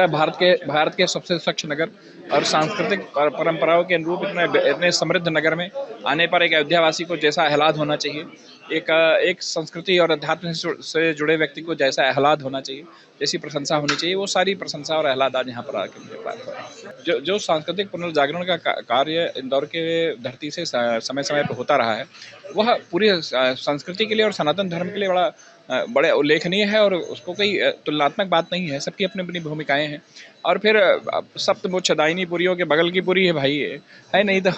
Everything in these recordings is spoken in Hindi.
है भारत के सबसे स्वच्छ नगर और सांस्कृतिक परंपराओं के अनुरूप इतने समृद्ध नगर में आने पर एक अयोध्यावासी को जैसा आह्लाद होना चाहिए, एक संस्कृति और अध्यात्म से जुड़े व्यक्ति को जैसा आह्लाद होना चाहिए, जैसी प्रशंसा होनी चाहिए, वो सारी प्रशंसा और आह्लाद आज यहाँ पर आके मुझे प्राप्त हुआ है। जो सांस्कृतिक पुनर्जागरण का कार्य इंदौर के धरती से समय समय पर होता रहा है, वह पूरी संस्कृति के लिए और सनातन धर्म के लिए बड़े उल्लेखनीय है और उसको कोई तुलनात्मक बात नहीं है। सबकी अपनी अपनी भूमिकाएं हैं। और फिर सप्तमोक्षदायिनी पुरियों के बगल की पुरी है भाई, ये है नहीं तो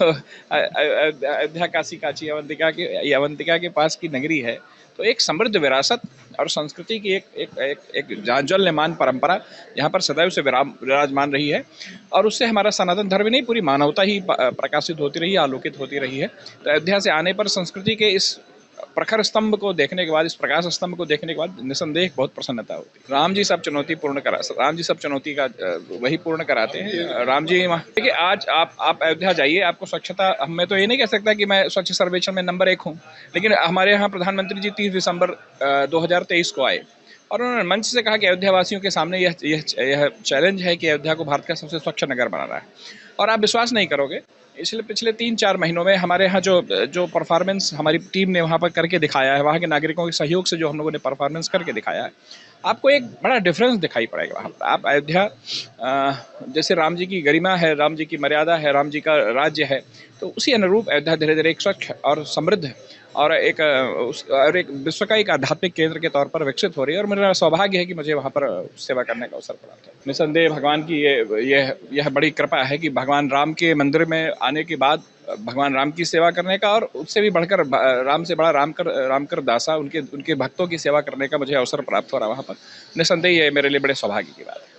अयोध्या काशी काची अवंतिका के पास की नगरी है। तो एक समृद्ध विरासत और संस्कृति की एक जाज्वल्यमान परंपरा यहाँ पर सदैव से विराजमान रही है और उससे हमारा सनातन धर्म नहीं, पूरी मानवता ही प्रकाशित होती रही है, आलोकित होती रही है। तो अयोध्या से आने पर संस्कृति के इस प्रखर स्तंभ को देखने के बाद, इस प्रकाश स्तंभ को देखने के बाद निसंदेह बहुत प्रसन्नता होती है। राम जी सब चुनौती का वही पूर्ण कराते हैं। राम जी देखिए, आज आप अयोध्या जाइए, आपको स्वच्छता, मैं तो ये नहीं कह सकता कि मैं स्वच्छ सर्वेक्षण में नंबर 1 हूँ, लेकिन हमारे यहाँ प्रधानमंत्री जी 30 दिसंबर 2023 को आए और उन्होंने मंच से कहा कि अयोध्या वासियों के सामने यह चैलेंज है कि अयोध्या को भारत का सबसे स्वच्छ नगर बनाना है। और आप विश्वास नहीं करोगे, इसलिए पिछले 3-4 महीनों में हमारे यहाँ जो परफॉर्मेंस हमारी टीम ने वहाँ पर करके दिखाया है, वहाँ के नागरिकों के सहयोग से जो हम लोगों ने परफॉर्मेंस करके दिखाया है, आपको एक बड़ा डिफरेंस दिखाई पड़ेगा वहाँ पर। आप अयोध्या जैसे राम जी की गरिमा है, राम जी की मर्यादा है, राम जी का राज्य है, तो उसी अनुरूप अयोध्या धीरे धीरे एक स्वच्छ और समृद्ध और एक विश्व का एक आध्यात्मिक केंद्र के तौर पर विकसित हो रही है। और मेरा सौभाग्य है कि मुझे वहाँ पर सेवा करने का अवसर प्राप्त है। निसंदेह भगवान की यह बड़ी कृपा है कि भगवान राम के मंदिर में आने के बाद भगवान राम की सेवा करने का और उससे भी बढ़कर राम से बड़ा रामकर दासा उनके भक्तों की सेवा करने का मुझे अवसर प्राप्त हो रहा है वहाँ पर। निसंदेह ये मेरे लिए बड़े सौभाग्य की बात है।